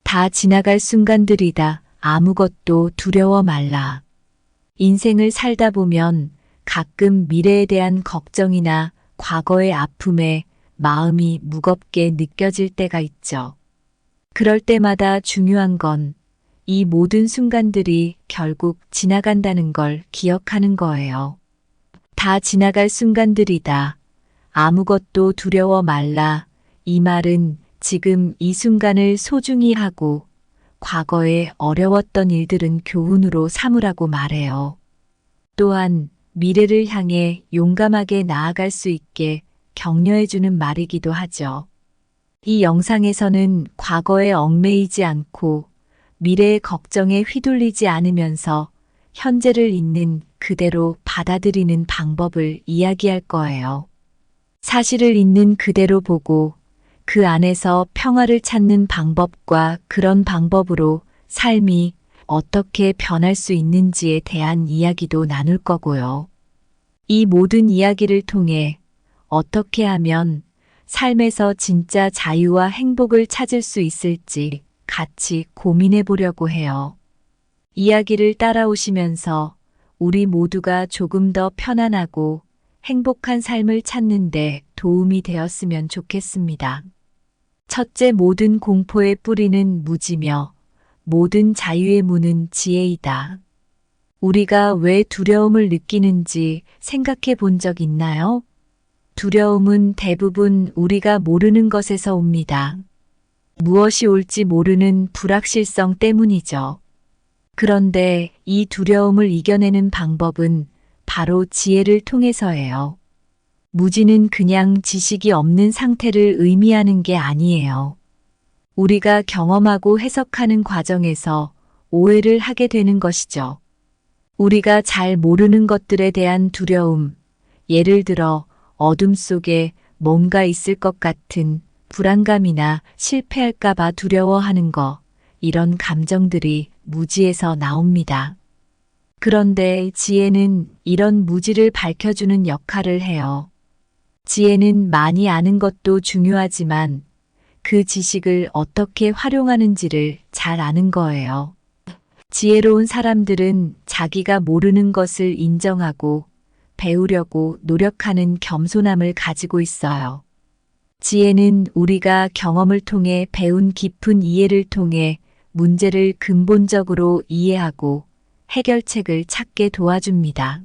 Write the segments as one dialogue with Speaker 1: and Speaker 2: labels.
Speaker 1: 다 지나갈 순간들이다. 아무것도 두려워 말라. 인생을 살다 보면 가끔 미래에 대한 걱정이나 과거의 아픔에 마음이 무겁게 느껴질 때가 있죠. 그럴 때마다 중요한 건 이 모든 순간들이 결국 지나간다는 걸 기억하는 거예요. 다 지나갈 순간들이다. 아무것도 두려워 말라. 이 말은 지금 이 순간을 소중히 하고 과거에 어려웠던 일들은 교훈으로 삼으라고 말해요. 또한 미래를 향해 용감하게 나아갈 수 있게 격려해주는 말이기도 하죠. 이 영상에서는 과거에 얽매이지 않고 미래의 걱정에 휘둘리지 않으면서 현재를 있는 그대로 받아들이는 방법을 이야기할 거예요. 사실을 있는 그대로 보고 그 안에서 평화를 찾는 방법과 그런 방법으로 삶이 어떻게 변할 수 있는지에 대한 이야기도 나눌 거고요. 이 모든 이야기를 통해 어떻게 하면 삶에서 진짜 자유와 행복을 찾을 수 있을지 같이 고민해 보려고 해요. 이야기를 따라오시면서 우리 모두가 조금 더 편안하고 행복한 삶을 찾는데 도움이 되었으면 좋겠습니다. 첫째, 모든 공포의 뿌리는 무지며 모든 자유의 문은 지혜이다. 우리가 왜 두려움을 느끼는지 생각해 본 적 있나요? 두려움은 대부분 우리가 모르는 것에서 옵니다. 무엇이 올지 모르는 불확실성 때문이죠. 그런데 이 두려움을 이겨내는 방법은 바로 지혜를 통해서예요. 무지는 그냥 지식이 없는 상태를 의미하는 게 아니에요. 우리가 경험하고 해석하는 과정에서 오해를 하게 되는 것이죠. 우리가 잘 모르는 것들에 대한 두려움, 예를 들어 어둠 속에 뭔가 있을 것 같은 불안감이나 실패할까봐 두려워하는 거, 이런 감정들이 무지에서 나옵니다. 그런데 지혜는 이런 무지를 밝혀주는 역할을 해요. 지혜는 많이 아는 것도 중요하지만 그 지식을 어떻게 활용하는지를 잘 아는 거예요. 지혜로운 사람들은 자기가 모르는 것을 인정하고 배우려고 노력하는 겸손함을 가지고 있어요. 지혜는 우리가 경험을 통해 배운 깊은 이해를 통해 문제를 근본적으로 이해하고 해결책을 찾게 도와줍니다.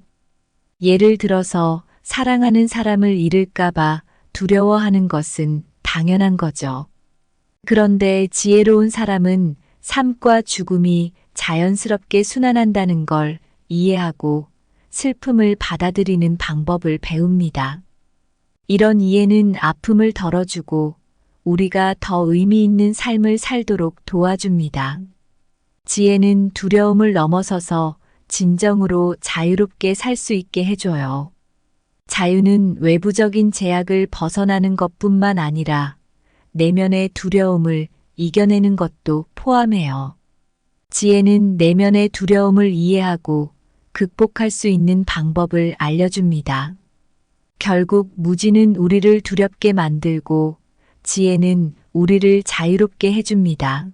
Speaker 1: 예를 들어서 사랑하는 사람을 잃을까봐 두려워하는 것은 당연한 거죠. 그런데 지혜로운 사람은 삶과 죽음이 자연스럽게 순환한다는 걸 이해하고 슬픔을 받아들이는 방법을 배웁니다. 이런 이해는 아픔을 덜어주고 우리가 더 의미 있는 삶을 살도록 도와줍니다. 지혜는 두려움을 넘어서서 진정으로 자유롭게 살 수 있게 해줘요. 자유는 외부적인 제약을 벗어나는 것뿐만 아니라 내면의 두려움을 이겨내는 것도 포함해요. 지혜는 내면의 두려움을 이해하고 극복할 수 있는 방법을 알려줍니다. 결국 무지는 우리를 두렵게 만들고 지혜는 우리를 자유롭게 해줍니다.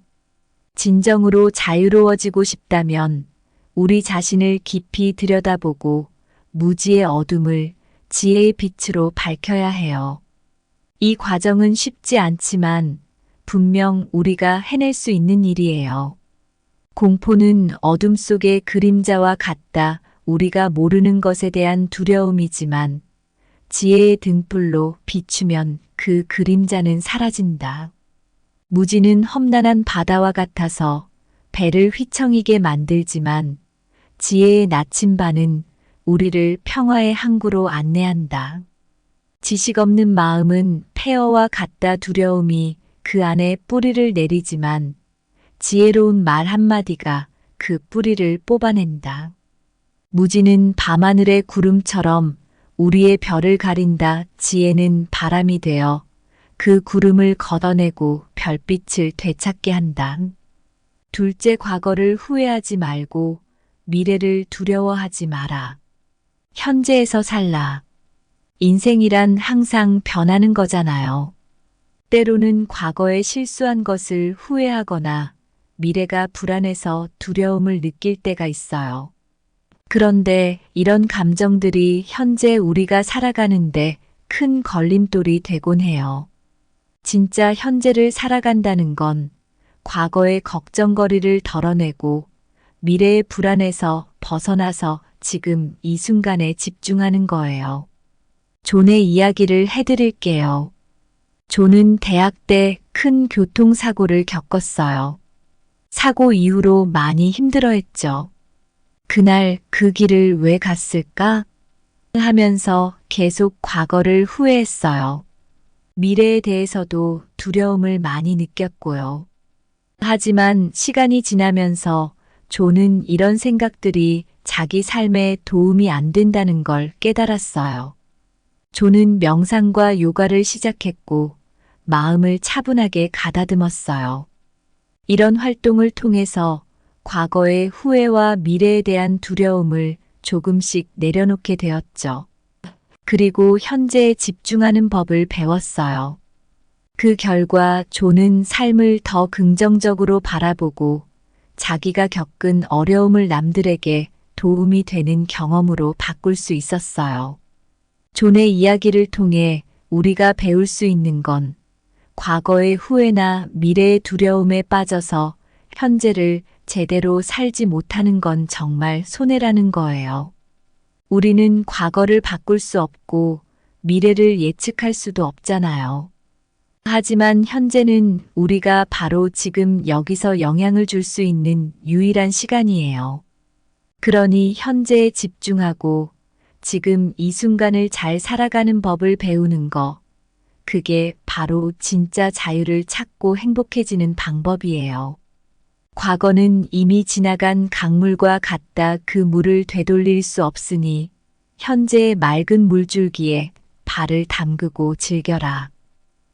Speaker 1: 진정으로 자유로워지고 싶다면 우리 자신을 깊이 들여다보고 무지의 어둠을 지혜의 빛으로 밝혀야 해요. 이 과정은 쉽지 않지만 분명 우리가 해낼 수 있는 일이에요. 공포는 어둠 속의 그림자와 같다. 우리가 모르는 것에 대한 두려움이지만 지혜의 등불로 비추면 그 그림자는 사라진다. 무지는 험난한 바다와 같아서 배를 휘청이게 만들지만 지혜의 나침반은 우리를 평화의 항구로 안내한다. 지식 없는 마음은 폐허와 같다. 두려움이 그 안에 뿌리를 내리지만 지혜로운 말 한마디가 그 뿌리를 뽑아낸다. 무지는 밤하늘의 구름처럼 우리의 별을 가린다. 지혜는 바람이 되어 그 구름을 걷어내고 별빛을 되찾게 한다. 둘째, 과거를 후회하지 말고 미래를 두려워하지 마라. 현재에서 살라. 인생이란 항상 변하는 거잖아요. 때로는 과거에 실수한 것을 후회하거나 미래가 불안해서 두려움을 느낄 때가 있어요. 그런데 이런 감정들이 현재 우리가 살아가는데 큰 걸림돌이 되곤 해요. 진짜 현재를 살아간다는 건 과거의 걱정거리를 덜어내고 미래의 불안에서 벗어나서 지금 이 순간에 집중하는 거예요. 존의 이야기를 해드릴게요. 존은 대학 때 큰 교통사고를 겪었어요. 사고 이후로 많이 힘들어했죠. 그날 그 길을 왜 갔을까? 하면서 계속 과거를 후회했어요. 미래에 대해서도 두려움을 많이 느꼈고요. 하지만 시간이 지나면서 존은 이런 생각들이 자기 삶에 도움이 안 된다는 걸 깨달았어요. 존은 명상과 요가를 시작했고 마음을 차분하게 가다듬었어요. 이런 활동을 통해서 과거의 후회와 미래에 대한 두려움을 조금씩 내려놓게 되었죠. 그리고 현재에 집중하는 법을 배웠어요. 그 결과 존은 삶을 더 긍정적으로 바라보고 자기가 겪은 어려움을 남들에게 도움이 되는 경험으로 바꿀 수 있었어요. 존의 이야기를 통해 우리가 배울 수 있는 건 과거의 후회나 미래의 두려움에 빠져서 현재를 제대로 살지 못하는 건 정말 손해라는 거예요. 우리는 과거를 바꿀 수 없고 미래를 예측할 수도 없잖아요. 하지만 현재는 우리가 바로 지금 여기서 영향을 줄 수 있는 유일한 시간이에요. 그러니 현재에 집중하고 지금 이 순간을 잘 살아가는 법을 배우는 거, 그게 바로 진짜 자유를 찾고 행복해지는 방법이에요. 과거는 이미 지나간 강물과 같다. 그 물을 되돌릴 수 없으니 현재의 맑은 물줄기에 발을 담그고 즐겨라.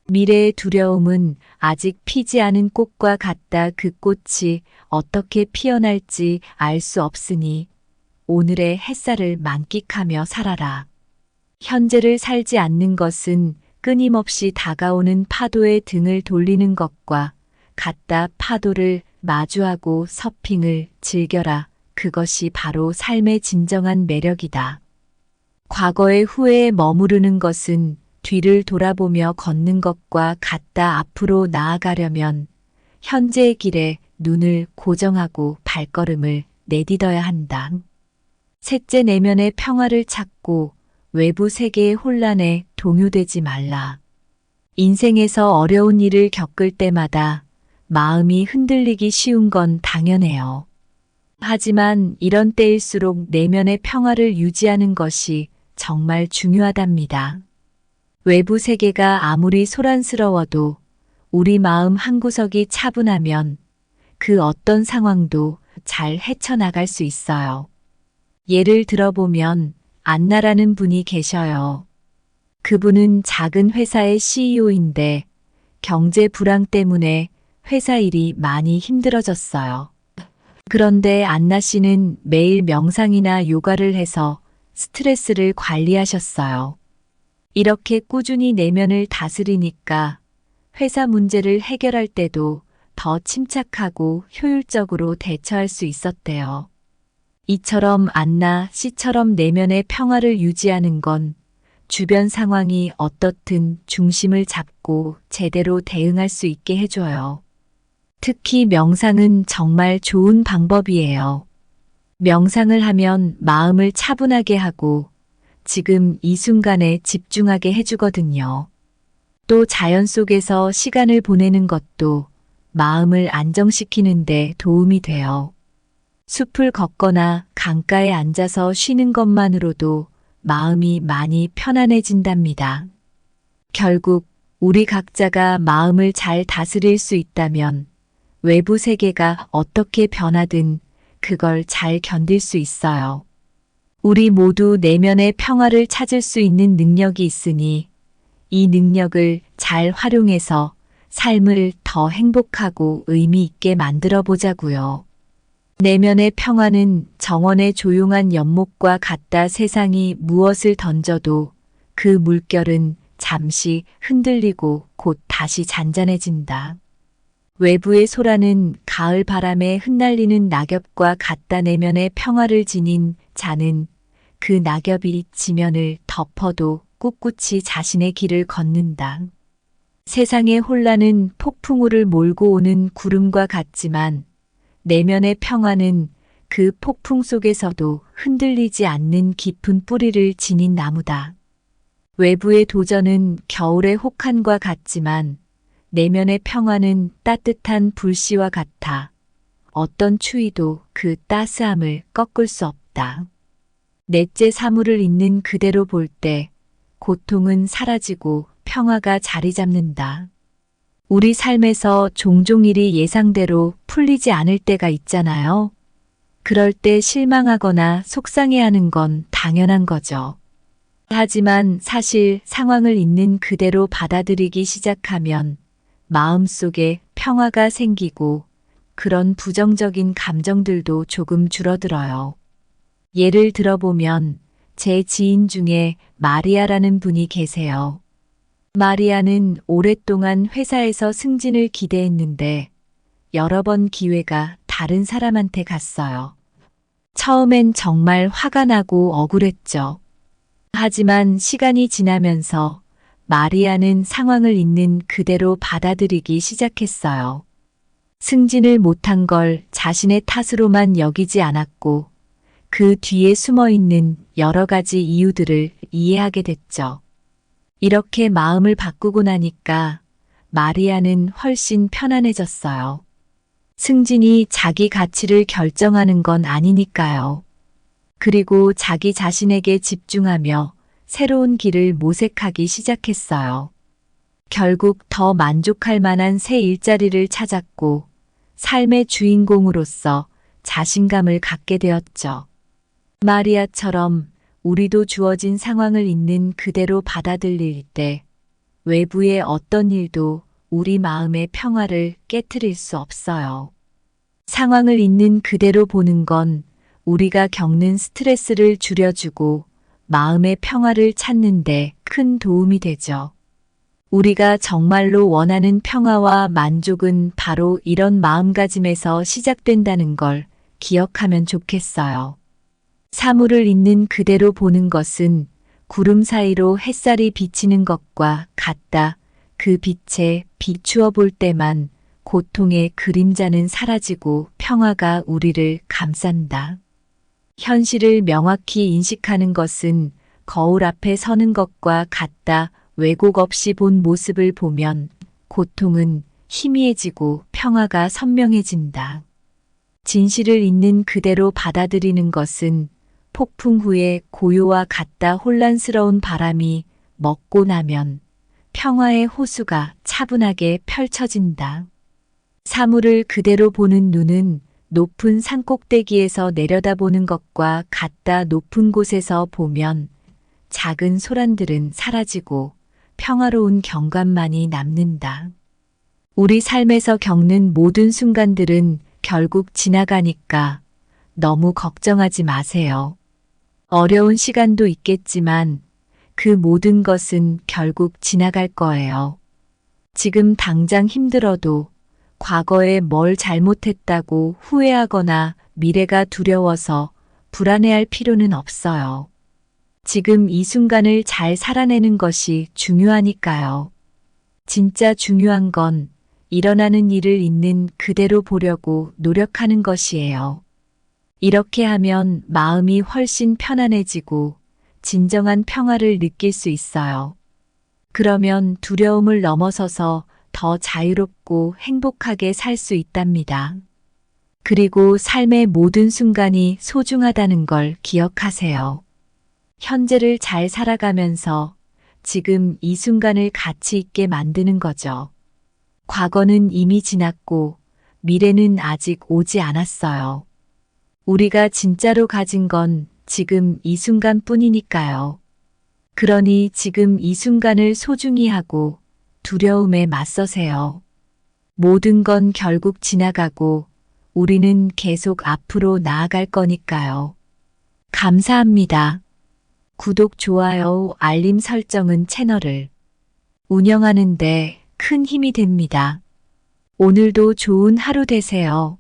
Speaker 1: 미래의 두려움은 아직 피지 않은 꽃과 같다. 그 꽃이 어떻게 피어날지 알 수 없으니 오늘의 햇살을 만끽하며 살아라. 현재를 살지 않는 것은 끊임없이 다가오는 파도에 등을 돌리는 것과 같다. 파도를 마주하고 서핑을 즐겨라. 그것이 바로 삶의 진정한 매력이다. 과거의 후회에 머무르는 것은 뒤를 돌아보며 걷는 것과 같다. 앞으로 나아가려면 현재의 길에 눈을 고정하고 발걸음을 내딛어야 한다. 셋째, 내면의 평화를 찾고 외부 세계의 혼란에 동요되지 말라. 인생에서 어려운 일을 겪을 때마다 마음이 흔들리기 쉬운 건 당연해요. 하지만 이런 때일수록 내면의 평화를 유지하는 것이 정말 중요하답니다. 외부 세계가 아무리 소란스러워도 우리 마음 한구석이 차분하면 그 어떤 상황도 잘 헤쳐나갈 수 있어요. 예를 들어보면 안나라는 분이 계셔요. 그분은 작은 회사의 CEO인데 경제 불황 때문에 회사 일이 많이 힘들어졌어요. 그런데 안나 씨는 매일 명상이나 요가를 해서 스트레스를 관리하셨어요. 이렇게 꾸준히 내면을 다스리니까 회사 문제를 해결할 때도 더 침착하고 효율적으로 대처할 수 있었대요. 이처럼 안나 씨처럼 내면의 평화를 유지하는 건 주변 상황이 어떻든 중심을 잡고 제대로 대응할 수 있게 해줘요. 특히 명상은 정말 좋은 방법이에요. 명상을 하면 마음을 차분하게 하고 지금 이 순간에 집중하게 해주거든요. 또 자연 속에서 시간을 보내는 것도 마음을 안정시키는데 도움이 돼요. 숲을 걷거나 강가에 앉아서 쉬는 것만으로도 마음이 많이 편안해진답니다. 결국 우리 각자가 마음을 잘 다스릴 수 있다면 외부 세계가 어떻게 변하든 그걸 잘 견딜 수 있어요. 우리 모두 내면의 평화를 찾을 수 있는 능력이 있으니 이 능력을 잘 활용해서 삶을 더 행복하고 의미 있게 만들어 보자고요. 내면의 평화는 정원의 조용한 연못과 같다. 세상이 무엇을 던져도 그 물결은 잠시 흔들리고 곧 다시 잔잔해진다. 외부의 소라는 가을 바람에 흩날리는 낙엽과 같다. 내면의 평화를 지닌 자는 그 낙엽이 지면을 덮어도 꿋꿋이 자신의 길을 걷는다. 세상의 혼란은 폭풍우를 몰고 오는 구름과 같지만 내면의 평화는 그 폭풍 속에서도 흔들리지 않는 깊은 뿌리를 지닌 나무다. 외부의 도전은 겨울의 혹한과 같지만 내면의 평화는 따뜻한 불씨와 같아. 어떤 추위도 그 따스함을 꺾을 수 없다. 넷째, 사물을 있는 그대로 볼 때 고통은 사라지고 평화가 자리 잡는다. 우리 삶에서 종종 일이 예상대로 풀리지 않을 때가 있잖아요. 그럴 때 실망하거나 속상해하는 건 당연한 거죠. 하지만 사실 상황을 있는 그대로 받아들이기 시작하면 마음속에 평화가 생기고 그런 부정적인 감정들도 조금 줄어들어요. 예를 들어보면 제 지인 중에 마리아라는 분이 계세요. 마리아는 오랫동안 회사에서 승진을 기대했는데 여러 번 기회가 다른 사람한테 갔어요. 처음엔 정말 화가 나고 억울했죠. 하지만 시간이 지나면서 마리아는 상황을 있는 그대로 받아들이기 시작했어요. 승진을 못한 걸 자신의 탓으로만 여기지 않았고 그 뒤에 숨어 있는 여러 가지 이유들을 이해하게 됐죠. 이렇게 마음을 바꾸고 나니까 마리아는 훨씬 편안해졌어요. 승진이 자기 가치를 결정하는 건 아니니까요. 그리고 자기 자신에게 집중하며 새로운 길을 모색하기 시작했어요. 결국 더 만족할 만한 새 일자리를 찾았고 삶의 주인공으로서 자신감을 갖게 되었죠. 마리아처럼 우리도 주어진 상황을 있는 그대로 받아들일 때 외부의 어떤 일도 우리 마음의 평화를 깨트릴 수 없어요. 상황을 있는 그대로 보는 건 우리가 겪는 스트레스를 줄여주고 마음의 평화를 찾는데 큰 도움이 되죠. 우리가 정말로 원하는 평화와 만족은 바로 이런 마음가짐에서 시작된다는 걸 기억하면 좋겠어요. 사물을 있는 그대로 보는 것은 구름 사이로 햇살이 비치는 것과 같다. 그 빛에 비추어 볼 때만 고통의 그림자는 사라지고 평화가 우리를 감싼다. 현실을 명확히 인식하는 것은 거울 앞에 서는 것과 같다. 왜곡 없이 본 모습을 보면 고통은 희미해지고 평화가 선명해진다. 진실을 있는 그대로 받아들이는 것은 폭풍 후에 고요와 같다. 혼란스러운 바람이 먹고 나면 평화의 호수가 차분하게 펼쳐진다. 사물을 그대로 보는 눈은 높은 산꼭대기에서 내려다보는 것과 같다. 높은 곳에서 보면 작은 소란들은 사라지고 평화로운 경관만이 남는다. 우리 삶에서 겪는 모든 순간들은 결국 지나가니까 너무 걱정하지 마세요. 어려운 시간도 있겠지만 그 모든 것은 결국 지나갈 거예요. 지금 당장 힘들어도 과거에 뭘 잘못했다고 후회하거나 미래가 두려워서 불안해할 필요는 없어요. 지금 이 순간을 잘 살아내는 것이 중요하니까요. 진짜 중요한 건 일어나는 일을 있는 그대로 보려고 노력하는 것이에요. 이렇게 하면 마음이 훨씬 편안해지고 진정한 평화를 느낄 수 있어요. 그러면 두려움을 넘어서서 더 자유롭고 행복하게 살 수 있답니다. 그리고 삶의 모든 순간이 소중하다는 걸 기억하세요. 현재를 잘 살아가면서 지금 이 순간을 가치 있게 만드는 거죠. 과거는 이미 지났고 미래는 아직 오지 않았어요. 우리가 진짜로 가진 건 지금 이 순간뿐이니까요. 그러니 지금 이 순간을 소중히 하고 두려움에 맞서세요. 모든 건 결국 지나가고 우리는 계속 앞으로 나아갈 거니까요. 감사합니다. 구독, 좋아요, 알림 설정은 채널을 운영하는데 큰 힘이 됩니다. 오늘도 좋은 하루 되세요.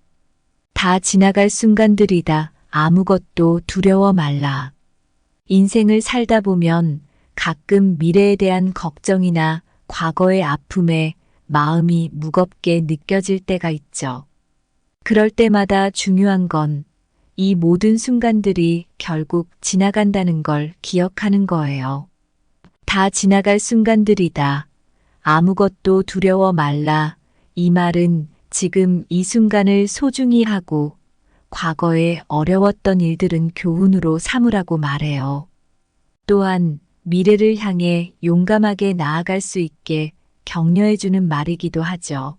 Speaker 1: 다 지나갈 순간들이다. 아무것도 두려워 말라. 인생을 살다 보면 가끔 미래에 대한 걱정이나 과거의 아픔에 마음이 무겁게 느껴질 때가 있죠. 그럴 때마다 중요한 건 이 모든 순간들이 결국 지나간다는 걸 기억하는 거예요. 다 지나갈 순간들이다. 아무것도 두려워 말라. 이 말은 지금 이 순간을 소중히 하고 과거에 어려웠던 일들은 교훈으로 삼으라고 말해요. 또한 미래를 향해 용감하게 나아갈 수 있게 격려해주는 말이기도 하죠.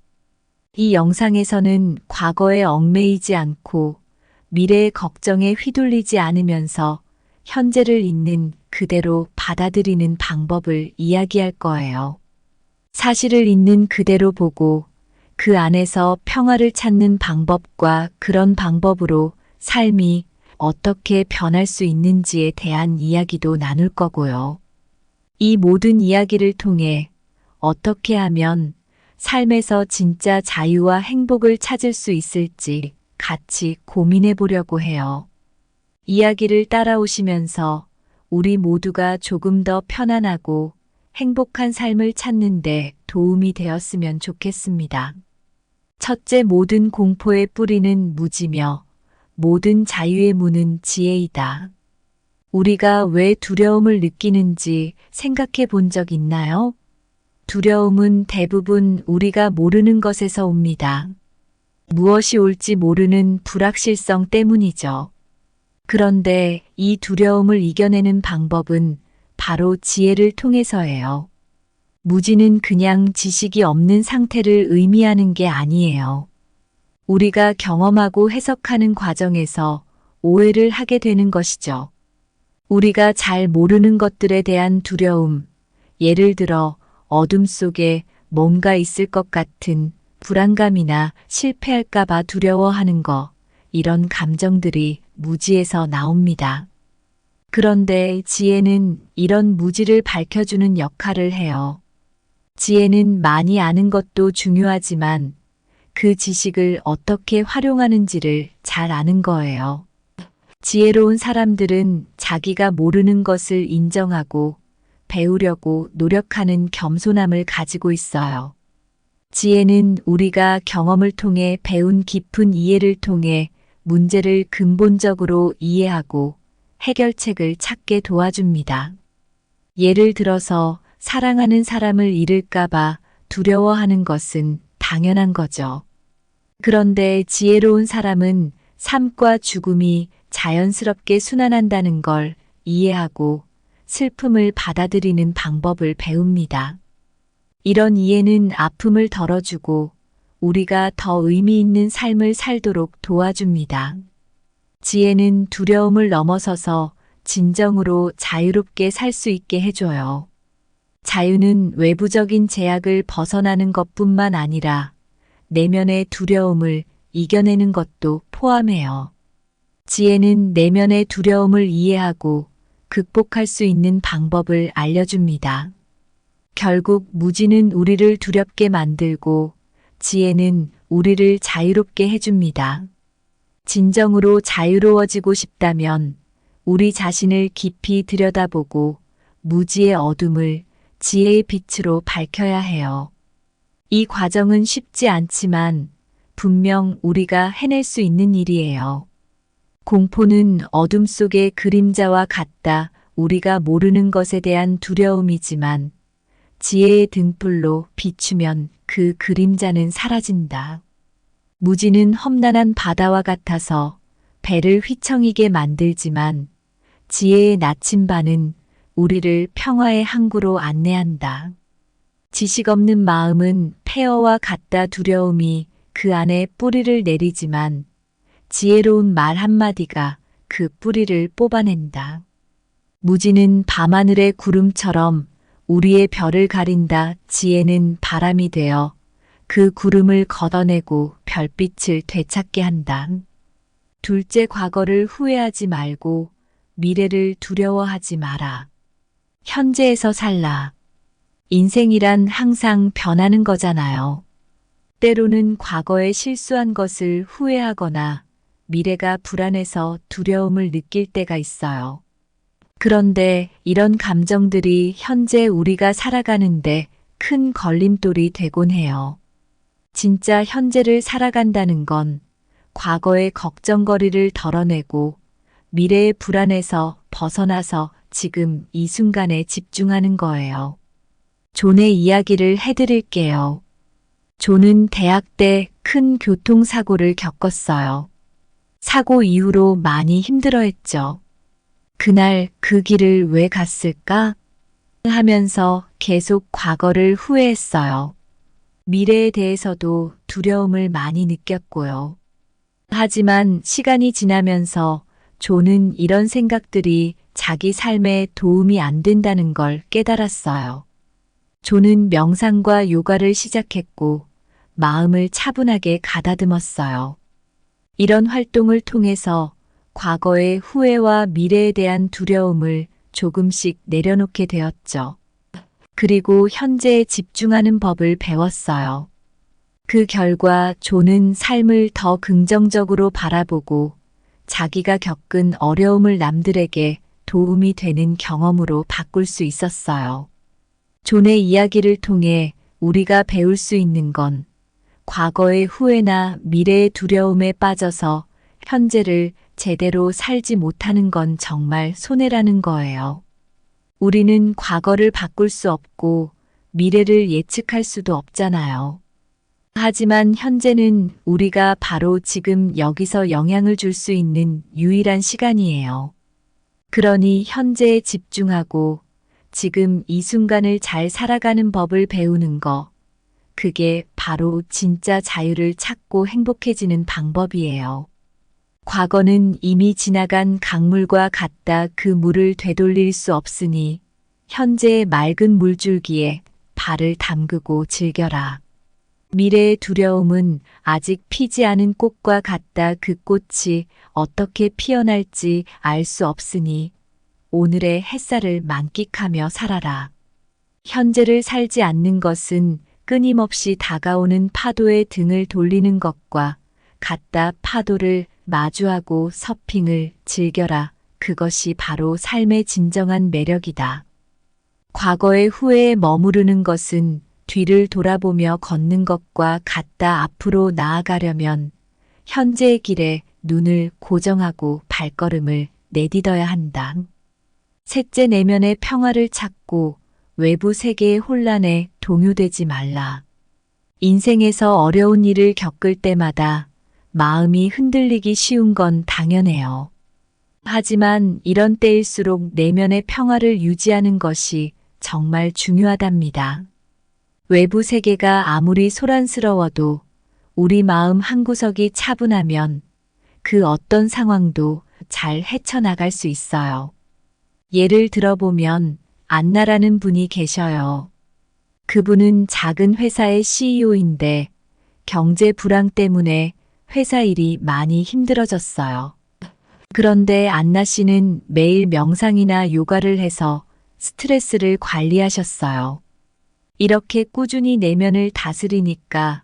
Speaker 1: 이 영상에서는 과거에 얽매이지 않고 미래의 걱정에 휘둘리지 않으면서 현재를 있는 그대로 받아들이는 방법을 이야기할 거예요. 사실을 있는 그대로 보고 그 안에서 평화를 찾는 방법과 그런 방법으로 삶이 어떻게 변할 수 있는지에 대한 이야기도 나눌 거고요. 이 모든 이야기를 통해 어떻게 하면 삶에서 진짜 자유와 행복을 찾을 수 있을지 같이 고민해 보려고 해요. 이야기를 따라오시면서 우리 모두가 조금 더 편안하고 행복한 삶을 찾는데 도움이 되었으면 좋겠습니다. 첫째, 모든 공포의 뿌리는 무지며 모든 자유의 문은 지혜이다. 우리가 왜 두려움을 느끼는지 생각해 본 적 있나요? 두려움은 대부분 우리가 모르는 것에서 옵니다. 무엇이 올지 모르는 불확실성 때문이죠. 그런데 이 두려움을 이겨내는 방법은 바로 지혜를 통해서예요. 무지는 그냥 지식이 없는 상태를 의미하는 게 아니에요. 우리가 경험하고 해석하는 과정에서 오해를 하게 되는 것이죠. 우리가 잘 모르는 것들에 대한 두려움, 예를 들어 어둠 속에 뭔가 있을 것 같은 불안감이나 실패할까봐 두려워하는 거, 이런 감정들이 무지에서 나옵니다. 그런데 지혜는 이런 무지를 밝혀주는 역할을 해요. 지혜는 많이 아는 것도 중요하지만 그 지식을 어떻게 활용하는지를 잘 아는 거예요. 지혜로운 사람들은 자기가 모르는 것을 인정하고 배우려고 노력하는 겸손함을 가지고 있어요. 지혜는 우리가 경험을 통해 배운 깊은 이해를 통해 문제를 근본적으로 이해하고 해결책을 찾게 도와줍니다. 예를 들어서 사랑하는 사람을 잃을까봐 두려워하는 것은 당연한 거죠. 그런데 지혜로운 사람은 삶과 죽음이 자연스럽게 순환한다는 걸 이해하고 슬픔을 받아들이는 방법을 배웁니다. 이런 이해는 아픔을 덜어주고 우리가 더 의미 있는 삶을 살도록 도와줍니다. 지혜는 두려움을 넘어서서 진정으로 자유롭게 살 수 있게 해줘요. 자유는 외부적인 제약을 벗어나는 것뿐만 아니라 내면의 두려움을 이겨내는 것도 포함해요. 지혜는 내면의 두려움을 이해하고 극복할 수 있는 방법을 알려줍니다. 결국 무지는 우리를 두렵게 만들고 지혜는 우리를 자유롭게 해줍니다. 진정으로 자유로워지고 싶다면 우리 자신을 깊이 들여다보고 무지의 어둠을 지혜의 빛으로 밝혀야 해요. 이 과정은 쉽지 않지만 분명 우리가 해낼 수 있는 일이에요. 공포는 어둠 속의 그림자와 같다. 우리가 모르는 것에 대한 두려움이지만 지혜의 등불로 비추면 그 그림자는 사라진다. 무지는 험난한 바다와 같아서 배를 휘청이게 만들지만 지혜의 나침반은 우리를 평화의 항구로 안내한다. 지식 없는 마음은 폐허와 같다. 두려움이 그 안에 뿌리를 내리지만 지혜로운 말 한마디가 그 뿌리를 뽑아낸다. 무지는 밤하늘의 구름처럼 우리의 별을 가린다. 지혜는 바람이 되어 그 구름을 걷어내고 별빛을 되찾게 한다. 둘째, 과거를 후회하지 말고 미래를 두려워하지 마라. 현재에서 살라. 인생이란 항상 변하는 거잖아요. 때로는 과거에 실수한 것을 후회하거나 미래가 불안해서 두려움을 느낄 때가 있어요. 그런데 이런 감정들이 현재 우리가 살아가는데 큰 걸림돌이 되곤 해요. 진짜 현재를 살아간다는 건 과거의 걱정거리를 덜어내고 미래의 불안에서 벗어나서 지금 이 순간에 집중하는 거예요. 존의 이야기를 해드릴게요. 존은 대학 때 큰 교통사고를 겪었어요. 사고 이후로 많이 힘들어했죠. 그날 그 길을 왜 갔을까? 하면서 계속 과거를 후회했어요. 미래에 대해서도 두려움을 많이 느꼈고요. 하지만 시간이 지나면서 존은 이런 생각들이 자기 삶에 도움이 안 된다는 걸 깨달았어요. 존은 명상과 요가를 시작했고 마음을 차분하게 가다듬었어요. 이런 활동을 통해서 과거의 후회와 미래에 대한 두려움을 조금씩 내려놓게 되었죠. 그리고 현재에 집중하는 법을 배웠어요. 그 결과 존은 삶을 더 긍정적으로 바라보고 자기가 겪은 어려움을 남들에게 도움이 되는 경험으로 바꿀 수 있었어요. 존의 이야기를 통해 우리가 배울 수 있는 건 과거의 후회나 미래의 두려움에 빠져서 현재를 제대로 살지 못하는 건 정말 손해라는 거예요. 우리는 과거를 바꿀 수 없고 미래를 예측할 수도 없잖아요. 하지만 현재는 우리가 바로 지금 여기서 영향을 줄 수 있는 유일한 시간이에요. 그러니 현재에 집중하고 지금 이 순간을 잘 살아가는 법을 배우는 거, 그게 바로 진짜 자유를 찾고 행복해지는 방법이에요. 과거는 이미 지나간 강물과 같다. 그 물을 되돌릴 수 없으니 현재의 맑은 물줄기에 발을 담그고 즐겨라. 미래의 두려움은 아직 피지 않은 꽃과 같다. 그 꽃이 어떻게 피어날지 알 수 없으니 오늘의 햇살을 만끽하며 살아라. 현재를 살지 않는 것은 끊임없이 다가오는 파도에 등을 돌리는 것과 같다. 파도를 마주하고 서핑을 즐겨라. 그것이 바로 삶의 진정한 매력이다. 과거의 후회에 머무르는 것은 뒤를 돌아보며 걷는 것과 같다. 앞으로 나아가려면 현재의 길에 눈을 고정하고 발걸음을 내딛어야 한다. 셋째, 내면의 평화를 찾고 외부 세계의 혼란에 동요되지 말라. 인생에서 어려운 일을 겪을 때마다 마음이 흔들리기 쉬운 건 당연해요. 하지만 이런 때일수록 내면의 평화를 유지하는 것이 정말 중요하답니다. 외부 세계가 아무리 소란스러워도 우리 마음 한구석이 차분하면 그 어떤 상황도 잘 헤쳐나갈 수 있어요. 예를 들어보면 안나라는 분이 계셔요. 그분은 작은 회사의 CEO인데 경제 불황 때문에 회사 일이 많이 힘들어졌어요. 그런데 안나 씨는 매일 명상이나 요가를 해서 스트레스를 관리하셨어요. 이렇게 꾸준히 내면을 다스리니까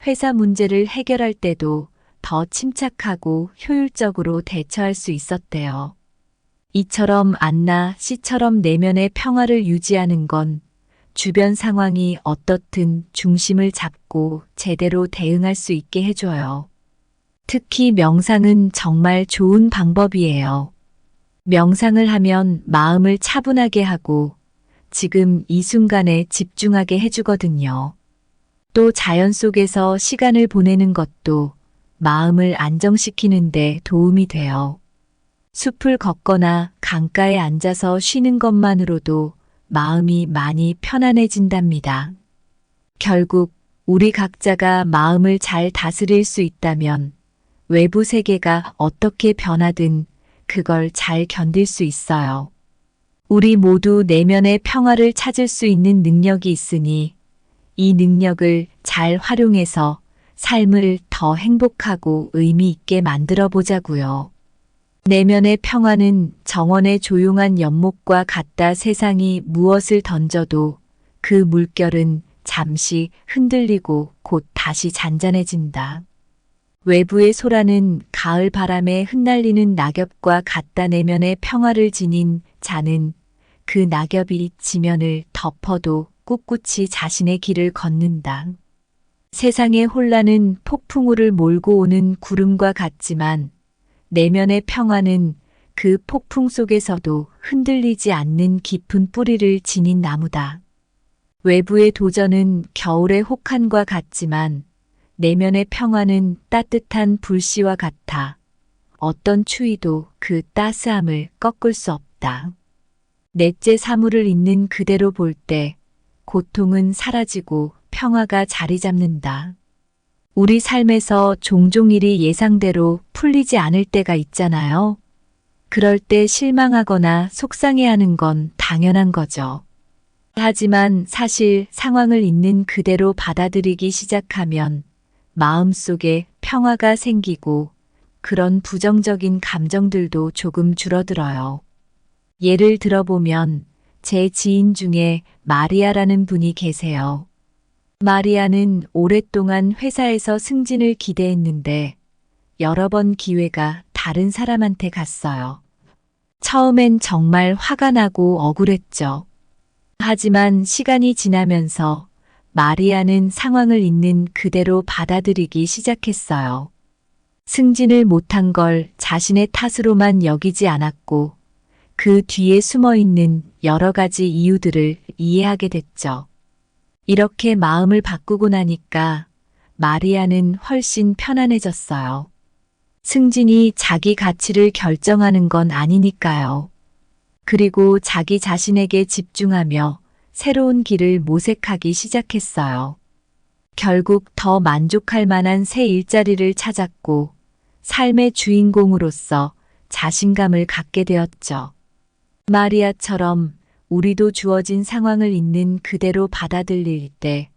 Speaker 1: 회사 문제를 해결할 때도 더 침착하고 효율적으로 대처할 수 있었대요. 이처럼 안나 씨처럼 내면의 평화를 유지하는 건 주변 상황이 어떻든 중심을 잡고 제대로 대응할 수 있게 해줘요. 특히 명상은 정말 좋은 방법이에요. 명상을 하면 마음을 차분하게 하고 지금 이 순간에 집중하게 해주거든요. 또 자연 속에서 시간을 보내는 것도 마음을 안정시키는 데 도움이 돼요. 숲을 걷거나 강가에 앉아서 쉬는 것만으로도 마음이 많이 편안해진답니다. 결국 우리 각자가 마음을 잘 다스릴 수 있다면 외부 세계가 어떻게 변하든 그걸 잘 견딜 수 있어요. 우리 모두 내면의 평화를 찾을 수 있는 능력이 있으니 이 능력을 잘 활용해서 삶을 더 행복하고 의미 있게 만들어 보자고요. 내면의 평화는 정원의 조용한 연못과 같다. 세상이 무엇을 던져도 그 물결은 잠시 흔들리고 곧 다시 잔잔해진다. 외부의 소라는 가을 바람에 흩날리는 낙엽과 같다. 내면의 평화를 지닌 자는 그 낙엽이 지면을 덮어도 꿋꿋이 자신의 길을 걷는다. 세상의 혼란은 폭풍우를 몰고 오는 구름과 같지만 내면의 평화는 그 폭풍 속에서도 흔들리지 않는 깊은 뿌리를 지닌 나무다. 외부의 도전은 겨울의 혹한과 같지만 내면의 평화는 따뜻한 불씨와 같아 어떤 추위도 그 따스함을 꺾을 수 없다. 넷째, 사물을 있는 그대로 볼 때 고통은 사라지고 평화가 자리 잡는다. 우리 삶에서 종종 일이 예상대로 풀리지 않을 때가 있잖아요. 그럴 때 실망하거나 속상해하는 건 당연한 거죠. 하지만 사실 상황을 있는 그대로 받아들이기 시작하면 마음속에 평화가 생기고 그런 부정적인 감정들도 조금 줄어들어요. 예를 들어보면 제 지인 중에 마리아라는 분이 계세요. 마리아는 오랫동안 회사에서 승진을 기대했는데 여러 번 기회가 다른 사람한테 갔어요. 처음엔 정말 화가 나고 억울했죠. 하지만 시간이 지나면서 마리아는 상황을 있는 그대로 받아들이기 시작했어요. 승진을 못한 걸 자신의 탓으로만 여기지 않았고 그 뒤에 숨어 있는 여러 가지 이유들을 이해하게 됐죠. 이렇게 마음을 바꾸고 나니까 마리아는 훨씬 편안해졌어요. 승진이 자기 가치를 결정하는 건 아니니까요. 그리고 자기 자신에게 집중하며 새로운 길을 모색하기 시작했어요. 결국 더 만족할 만한 새 일자리를 찾았고 삶의 주인공으로서 자신감을 갖게 되었죠. 마리아처럼 우리도 주어진 상황을 있는 그대로 받아들일 때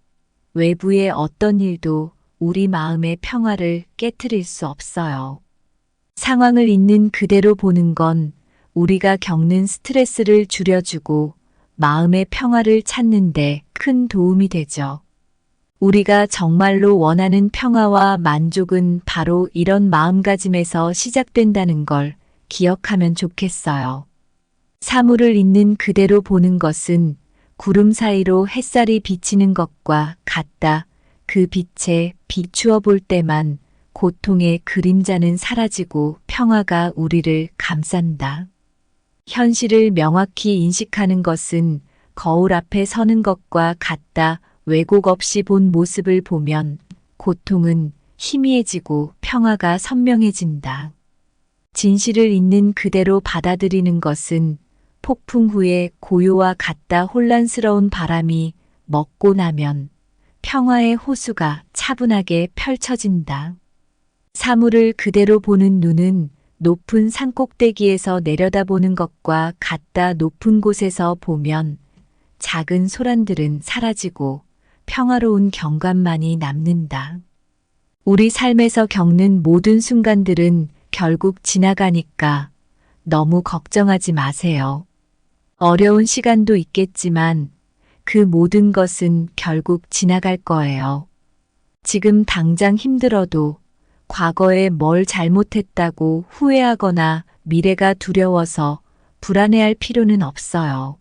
Speaker 1: 외부의 어떤 일도 우리 마음의 평화를 깨트릴 수 없어요. 상황을 있는 그대로 보는 건 우리가 겪는 스트레스를 줄여주고 마음의 평화를 찾는데 큰 도움이 되죠. 우리가 정말로 원하는 평화와 만족은 바로 이런 마음가짐에서 시작된다는 걸 기억하면 좋겠어요. 사물을 있는 그대로 보는 것은 구름 사이로 햇살이 비치는 것과 같다. 그 빛에 비추어 볼 때만 고통의 그림자는 사라지고 평화가 우리를 감싼다. 현실을 명확히 인식하는 것은 거울 앞에 서는 것과 같다. 왜곡 없이 본 모습을 보면 고통은 희미해지고 평화가 선명해진다. 진실을 있는 그대로 받아들이는 것은 폭풍 후에 고요와 같다. 혼란스러운 바람이 먹고 나면 평화의 호수가 차분하게 펼쳐진다. 사물을 그대로 보는 눈은 높은 산꼭대기에서 내려다보는 것과 같다. 높은 곳에서 보면 작은 소란들은 사라지고 평화로운 경관만이 남는다. 우리 삶에서 겪는 모든 순간들은 결국 지나가니까 너무 걱정하지 마세요. 어려운 시간도 있겠지만 그 모든 것은 결국 지나갈 거예요. 지금 당장 힘들어도 과거에 뭘 잘못했다고 후회하거나 미래가 두려워서 불안해할 필요는 없어요.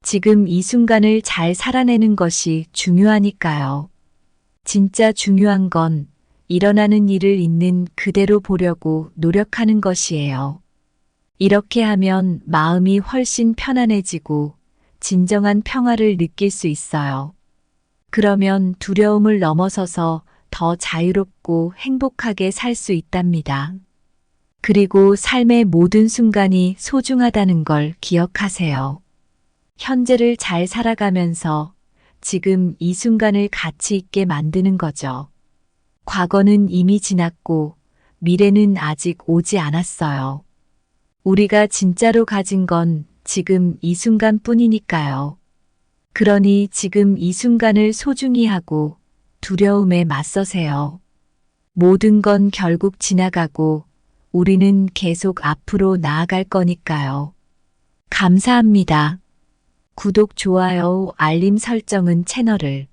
Speaker 1: 지금 이 순간을 잘 살아내는 것이 중요하니까요. 진짜 중요한 건 일어나는 일을 있는 그대로 보려고 노력하는 것이에요. 이렇게 하면 마음이 훨씬 편안해지고 진정한 평화를 느낄 수 있어요. 그러면 두려움을 넘어서서 더 자유롭고 행복하게 살 수 있답니다. 그리고 삶의 모든 순간이 소중하다는 걸 기억하세요. 현재를 잘 살아가면서 지금 이 순간을 가치 있게 만드는 거죠. 과거는 이미 지났고 미래는 아직 오지 않았어요. 우리가 진짜로 가진 건 지금 이 순간뿐이니까요. 그러니 지금 이 순간을 소중히 하고 두려움에 맞서세요. 모든 건 결국 지나가고 우리는 계속 앞으로 나아갈 거니까요. 감사합니다. 구독, 좋아요, 알림 설정은 채널을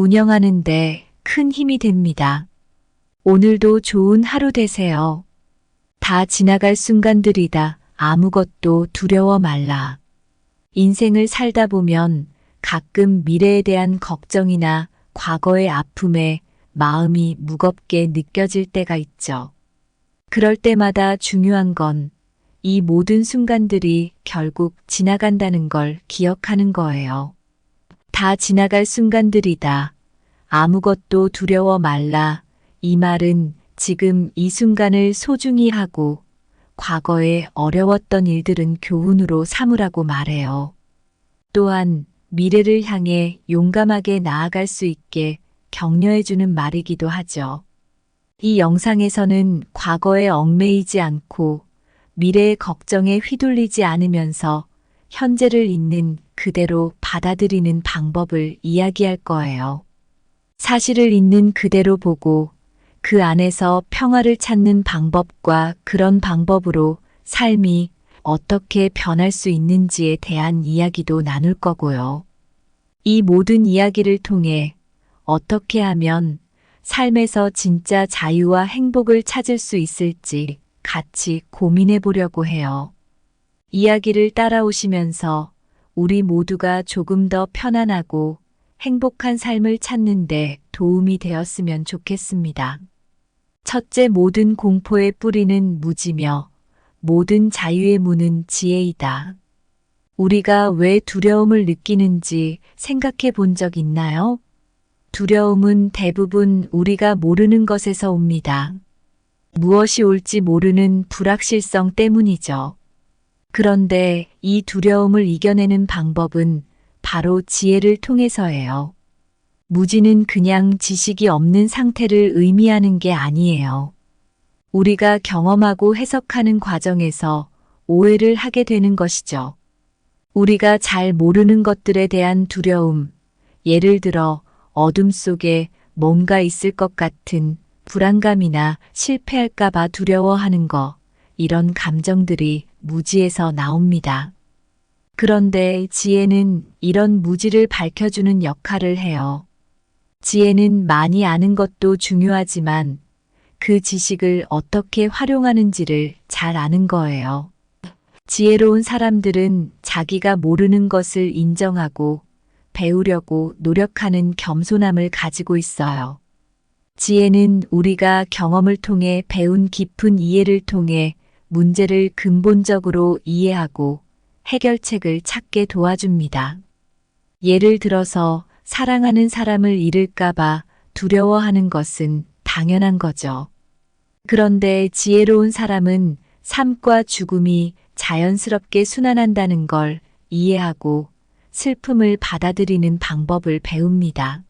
Speaker 1: 운영하는데 큰 힘이 됩니다. 오늘도 좋은 하루 되세요. 다 지나갈 순간들이다. 아무것도 두려워 말라. 인생을 살다 보면 가끔 미래에 대한 걱정이나 과거의 아픔에 마음이 무겁게 느껴질 때가 있죠. 그럴 때마다 중요한 건 이 모든 순간들이 결국 지나간다는 걸 기억하는 거예요. 다 지나갈 순간들이다. 아무것도 두려워 말라. 이 말은 지금 이 순간을 소중히 하고 과거에 어려웠던 일들은 교훈으로 삼으라고 말해요. 또한 미래를 향해 용감하게 나아갈 수 있게 격려해주는 말이기도 하죠. 이 영상에서는 과거에 얽매이지 않고 미래의 걱정에 휘둘리지 않으면서 현재를 있는 그대로 받아들이는 방법을 이야기할 거예요. 사실을 있는 그대로 보고 그 안에서 평화를 찾는 방법과 그런 방법으로 삶이 어떻게 변할 수 있는지에 대한 이야기도 나눌 거고요. 이 모든 이야기를 통해 어떻게 하면 삶에서 진짜 자유와 행복을 찾을 수 있을지 같이 고민해 보려고 해요. 이야기를 따라오시면서 우리 모두가 조금 더 편안하고 행복한 삶을 찾는데 도움이 되었으면 좋겠습니다. 첫째, 모든 공포의 뿌리는 무지며 모든 자유의 문은 지혜이다. 우리가 왜 두려움을 느끼는지 생각해 본 적 있나요? 두려움은 대부분 우리가 모르는 것에서 옵니다. 무엇이 올지 모르는 불확실성 때문이죠. 그런데 이 두려움을 이겨내는 방법은 바로 지혜를 통해서예요. 무지는 그냥 지식이 없는 상태를 의미하는 게 아니에요. 우리가 경험하고 해석하는 과정에서 오해를 하게 되는 것이죠. 우리가 잘 모르는 것들에 대한 두려움, 예를 들어 어둠 속에 뭔가 있을 것 같은 불안감이나 실패할까봐 두려워하는 거, 이런 감정들이 무지에서 나옵니다. 그런데 지혜는 이런 무지를 밝혀주는 역할을 해요. 지혜는 많이 아는 것도 중요하지만 그 지식을 어떻게 활용하는지를 잘 아는 거예요. 지혜로운 사람들은 자기가 모르는 것을 인정하고 배우려고 노력하는 겸손함을 가지고 있어요. 지혜는 우리가 경험을 통해 배운 깊은 이해를 통해 문제를 근본적으로 이해하고 해결책을 찾게 도와줍니다. 예를 들어서 사랑하는 사람을 잃을까봐 두려워하는 것은 당연한 거죠. 그런데 지혜로운 사람은 삶과 죽음이 자연스럽게 순환한다는 걸 이해하고 슬픔을 받아들이는 방법을 배웁니다.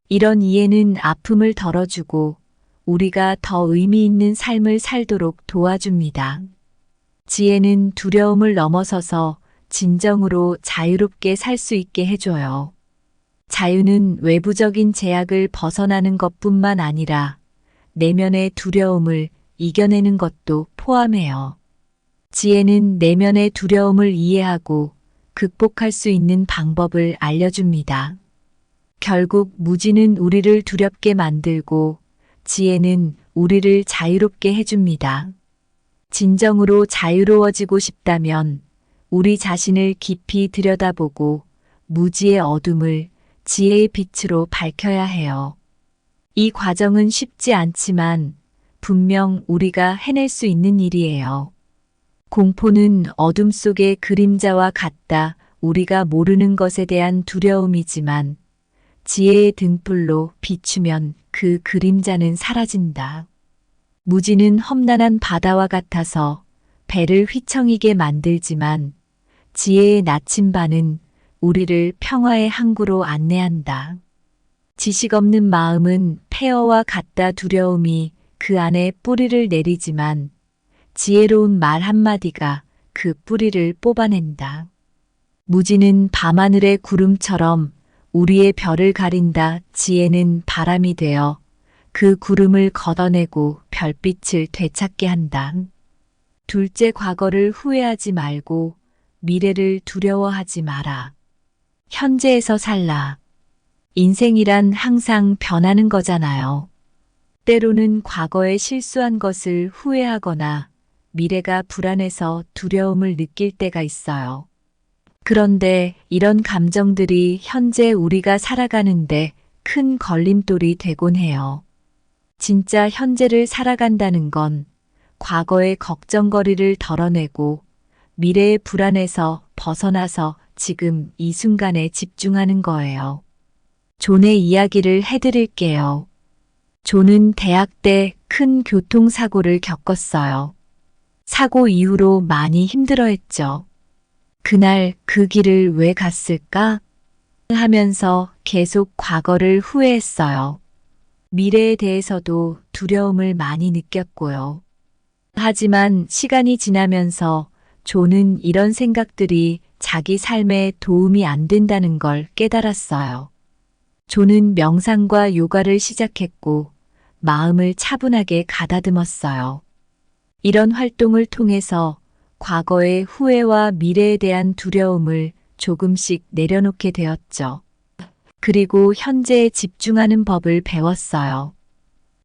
Speaker 1: 이런 이해는 아픔을 덜어주고 우리가 더 의미 있는 삶을 살도록 도와줍니다. 지혜는 두려움을 넘어서서 진정으로 자유롭게 살 수 있게 해줘요. 자유는 외부적인 제약을 벗어나는 것뿐만 아니라 내면의 두려움을 이겨내는 것도 포함해요. 지혜는 내면의 두려움을 이해하고 극복할 수 있는 방법을 알려줍니다. 결국 무지는 우리를 두렵게 만들고 지혜는 우리를 자유롭게 해줍니다. 진정으로 자유로워지고 싶다면 우리 자신을 깊이 들여다보고 무지의 어둠을 지혜의 빛으로 밝혀야 해요. 이 과정은 쉽지 않지만 분명 우리가 해낼 수 있는 일이에요. 공포는 어둠 속의 그림자와 같다. 우리가 모르는 것에 대한 두려움이지만 지혜의 등불로 비추면 그 그림자는 사라진다. 무지는 험난한 바다와 같아서 배를 휘청이게 만들지만 지혜의 나침반은 우리를 평화의 항구로 안내한다. 지식 없는 마음은 폐허와 같다. 두려움이 그 안에 뿌리를 내리지만 지혜로운 말 한마디가 그 뿌리를 뽑아낸다. 무지는 밤하늘의 구름처럼 우리의 별을 가린다. 지혜는 바람이 되어 그 구름을 걷어내고 별빛을 되찾게 한다. 둘째, 과거를 후회하지 말고 미래를 두려워하지 마라. 현재에서 살라. 인생이란 항상 변하는 거잖아요. 때로는 과거에 실수한 것을 후회하거나 미래가 불안해서 두려움을 느낄 때가 있어요. 그런데 이런 감정들이 현재 우리가 살아가는데 큰 걸림돌이 되곤 해요. 진짜 현재를 살아간다는 건 과거의 걱정거리를 덜어내고 미래의 불안에서 벗어나서 지금 이 순간에 집중하는 거예요. 존의 이야기를 해드릴게요. 존은 대학 때 큰 교통사고를 겪었어요. 사고 이후로 많이 힘들어했죠. 그날 그 길을 왜 갔을까? 하면서 계속 과거를 후회했어요. 미래에 대해서도 두려움을 많이 느꼈고요. 하지만 시간이 지나면서 존은 이런 생각들이 자기 삶에 도움이 안 된다는 걸 깨달았어요. 존은 명상과 요가를 시작했고 마음을 차분하게 가다듬었어요. 이런 활동을 통해서 과거의 후회와 미래에 대한 두려움을 조금씩 내려놓게 되었죠. 그리고 현재에 집중하는 법을 배웠어요.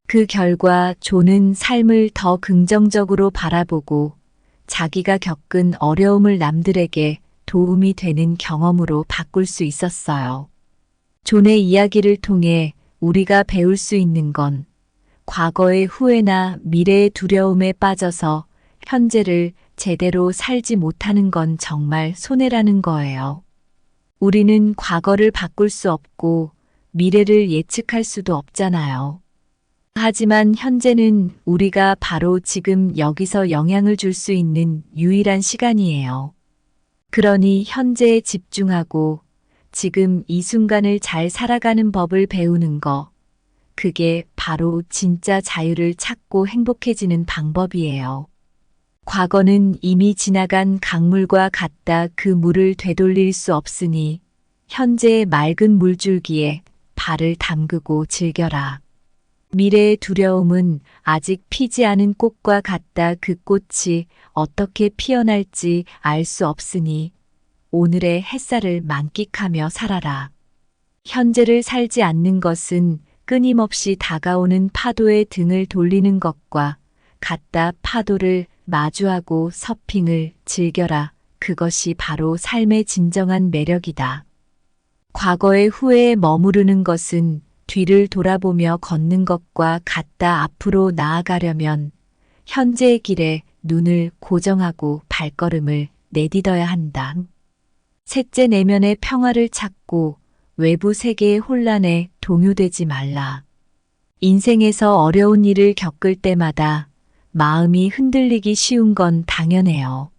Speaker 1: 그 결과 존은 삶을 더 긍정적으로 바라보고 자기가 겪은 어려움을 남들에게 도움이 되는 경험으로 바꿀 수 있었어요. 존의 이야기를 통해 우리가 배울 수 있는 건 과거의 후회나 미래의 두려움에 빠져서 현재를 제대로 살지 못하는 건 정말 손해라는 거예요. 우리는 과거를 바꿀 수 없고 미래를 예측할 수도 없잖아요. 하지만 현재는 우리가 바로 지금 여기서 영향을 줄 수 있는 유일한 시간이에요. 그러니 현재에 집중하고 지금 이 순간을 잘 살아가는 법을 배우는 거, 그게 바로 진짜 자유를 찾고 행복해지는 방법이에요. 과거는 이미 지나간 강물과 같다. 그 물을 되돌릴 수 없으니 현재의 맑은 물줄기에 발을 담그고 즐겨라. 미래의 두려움은 아직 피지 않은 꽃과 같다. 그 꽃이 어떻게 피어날지 알 수 없으니 오늘의 햇살을 만끽하며 살아라. 현재를 살지 않는 것은 끊임없이 다가오는 파도에 등을 돌리는 것과 같다. 파도를 마주하고 서핑을 즐겨라. 그것이 바로 삶의 진정한 매력이다. 과거의 후회에 머무르는 것은 뒤를 돌아보며 걷는 것과 같다. 앞으로 나아가려면 현재의 길에 눈을 고정하고 발걸음을 내딛어야 한다. 셋째, 내면의 평화를 찾고 외부 세계의 혼란에 동요되지 말라. 인생에서 어려운 일을 겪을 때마다 마음이 흔들리기 쉬운 건 당연해요.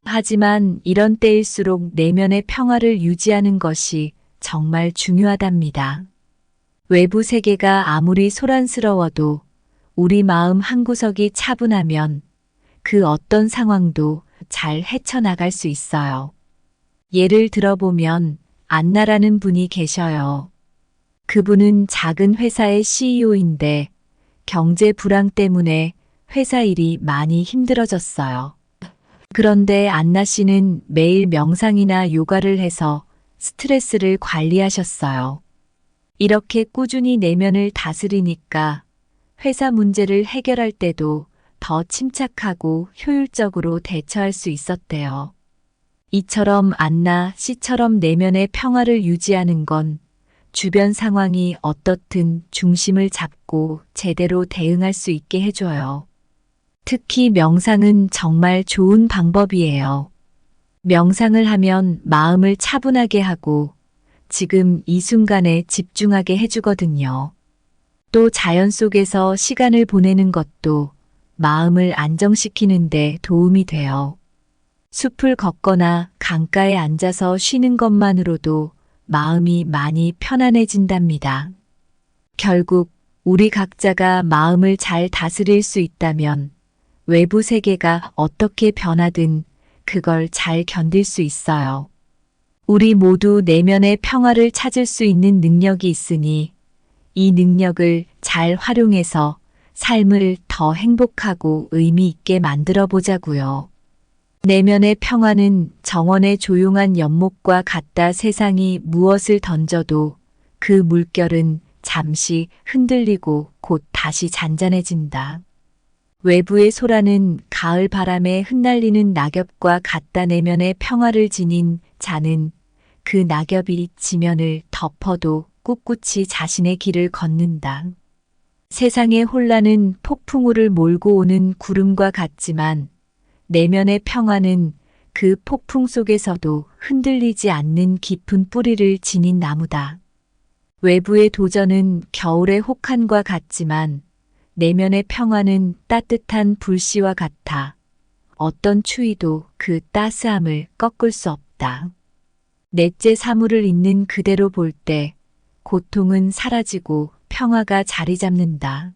Speaker 1: 하지만 이런 때일수록 내면의 평화를 유지하는 것이 정말 중요하답니다. 외부 세계가 아무리 소란스러워도 우리 마음 한구석이 차분하면 그 어떤 상황도 잘 헤쳐나갈 수 있어요. 예를 들어보면 안나라는 분이 계셔요. 그분은 작은 회사의 CEO인데 경제 불황 때문에 회사 일이 많이 힘들어졌어요. 그런데 안나 씨는 매일 명상이나 요가를 해서 스트레스를 관리하셨어요. 이렇게 꾸준히 내면을 다스리니까 회사 문제를 해결할 때도 더 침착하고 효율적으로 대처할 수 있었대요. 이처럼 안나 씨처럼 내면의 평화를 유지하는 건 주변 상황이 어떻든 중심을 잡고 제대로 대응할 수 있게 해줘요. 특히 명상은 정말 좋은 방법이에요. 명상을 하면 마음을 차분하게 하고 지금 이 순간에 집중하게 해주거든요. 또 자연 속에서 시간을 보내는 것도 마음을 안정시키는 데 도움이 돼요. 숲을 걷거나 강가에 앉아서 쉬는 것만으로도 마음이 많이 편안해진답니다. 결국 우리 각자가 마음을 잘 다스릴 수 있다면 외부 세계가 어떻게 변하든 그걸 잘 견딜 수 있어요. 우리 모두 내면의 평화를 찾을 수 있는 능력이 있으니 이 능력을 잘 활용해서 삶을 더 행복하고 의미 있게 만들어 보자고요. 내면의 평화는 정원의 조용한 연목과 같다. 세상이 무엇을 던져도 그 물결은 잠시 흔들리고 곧 다시 잔잔해진다. 외부의 소라는 가을 바람에 흩날리는 낙엽과 같다. 내면의 평화를 지닌 자는 그 낙엽이 지면을 덮어도 꿋꿋이 자신의 길을 걷는다. 세상의 혼란은 폭풍우를 몰고 오는 구름과 같지만 내면의 평화는 그 폭풍 속에서도 흔들리지 않는 깊은 뿌리를 지닌 나무다. 외부의 도전은 겨울의 혹한과 같지만 내면의 평화는 따뜻한 불씨와 같아 어떤 추위도 그 따스함을 꺾을 수 없다. 넷째, 사물을 있는 그대로 볼 때 고통은 사라지고 평화가 자리 잡는다.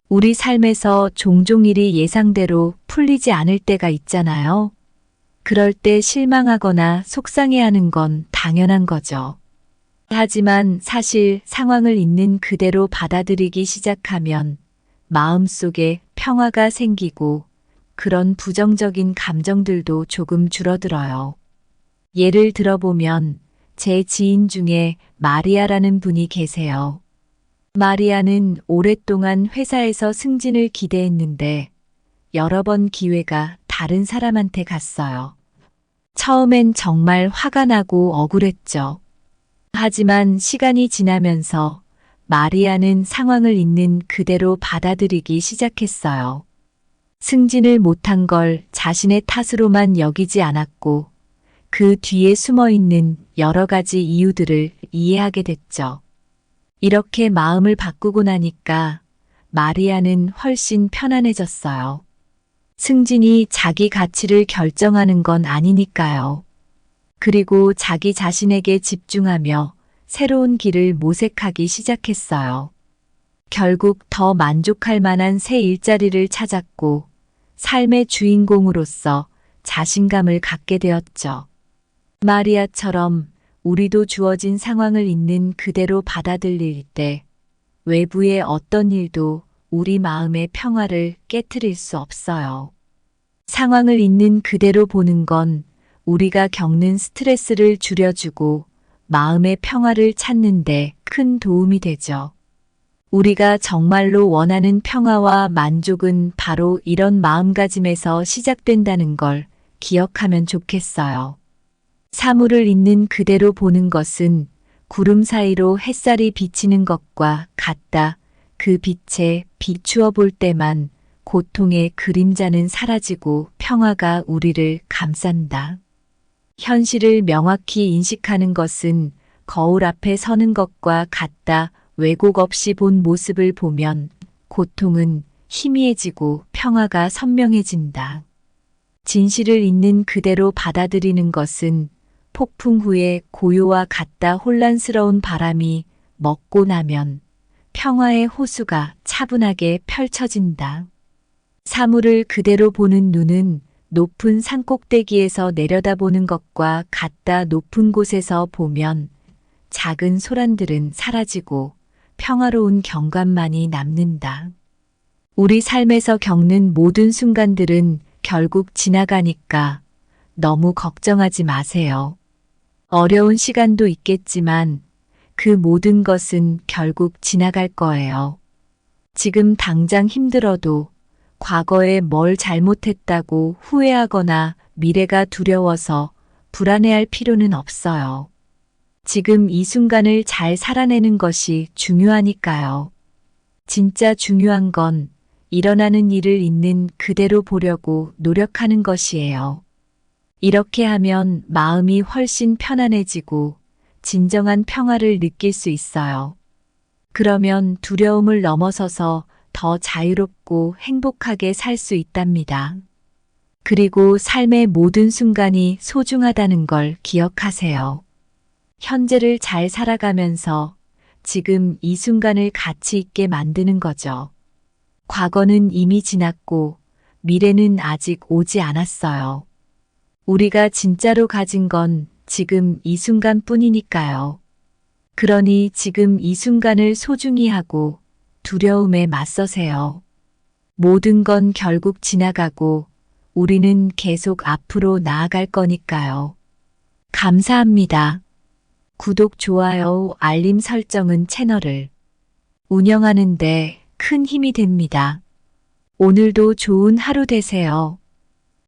Speaker 1: 우리 삶에서 종종 일이 예상대로 풀리지 않을 때가 있잖아요. 그럴 때 실망하거나 속상해하는 건 당연한 거죠. 하지만 사실 상황을 있는 그대로 받아들이기 시작하면 마음속에 평화가 생기고 그런 부정적인 감정들도 조금 줄어들어요. 예를 들어보면 제 지인 중에 마리아라는 분이 계세요. 마리아는 오랫동안 회사에서 승진을 기대했는데 여러 번 기회가 다른 사람한테 갔어요. 처음엔 정말 화가 나고 억울했죠. 하지만 시간이 지나면서 마리아는 상황을 있는 그대로 받아들이기 시작했어요. 승진을 못한 걸 자신의 탓으로만 여기지 않았고 그 뒤에 숨어 있는 여러 가지 이유들을 이해하게 됐죠. 이렇게 마음을 바꾸고 나니까 마리아는 훨씬 편안해졌어요. 승진이 자기 가치를 결정하는 건 아니니까요. 그리고 자기 자신에게 집중하며 새로운 길을 모색하기 시작했어요. 결국 더 만족할 만한 새 일자리를 찾았고 삶의 주인공으로서 자신감을 갖게 되었죠. 마리아처럼 우리도 주어진 상황을 있는 그대로 받아들일 때 외부의 어떤 일도 우리 마음의 평화를 깨트릴 수 없어요. 상황을 있는 그대로 보는 건 우리가 겪는 스트레스를 줄여주고 마음의 평화를 찾는데 큰 도움이 되죠. 우리가 정말로 원하는 평화와 만족은 바로 이런 마음가짐에서 시작된다는 걸 기억하면 좋겠어요. 사물을 있는 그대로 보는 것은 구름 사이로 햇살이 비치는 것과 같다. 그 빛에 비추어 볼 때만 고통의 그림자는 사라지고 평화가 우리를 감싼다. 현실을 명확히 인식하는 것은 거울 앞에 서는 것과 같다. 왜곡 없이 본 모습을 보면 고통은 희미해지고 평화가 선명해진다. 진실을 있는 그대로 받아들이는 것은 폭풍 후에 고요와 같다. 혼란스러운 바람이 먹고 나면 평화의 호수가 차분하게 펼쳐진다. 사물을 그대로 보는 눈은 높은 산꼭대기에서 내려다보는 것과 같다. 높은 곳에서 보면 작은 소란들은 사라지고 평화로운 경관만이 남는다. 우리 삶에서 겪는 모든 순간들은 결국 지나가니까 너무 걱정하지 마세요. 어려운 시간도 있겠지만 그 모든 것은 결국 지나갈 거예요. 지금 당장 힘들어도 과거에 뭘 잘못했다고 후회하거나 미래가 두려워서 불안해할 필요는 없어요. 지금 이 순간을 잘 살아내는 것이 중요하니까요. 진짜 중요한 건 일어나는 일을 있는 그대로 보려고 노력하는 것이에요. 이렇게 하면 마음이 훨씬 편안해지고 진정한 평화를 느낄 수 있어요. 그러면 두려움을 넘어서서 더 자유롭고 행복하게 살 수 있답니다. 그리고 삶의 모든 순간이 소중하다는 걸 기억하세요. 현재를 잘 살아가면서 지금 이 순간을 가치 있게 만드는 거죠. 과거는 이미 지났고 미래는 아직 오지 않았어요. 우리가 진짜로 가진 건 지금 이 순간뿐이니까요. 그러니 지금 이 순간을 소중히 하고 두려움에 맞서세요. 모든 건 결국 지나가고 우리는 계속 앞으로 나아갈 거니까요. 감사합니다. 구독, 좋아요, 알림 설정은 채널을 운영하는데 큰 힘이 됩니다. 오늘도 좋은 하루 되세요.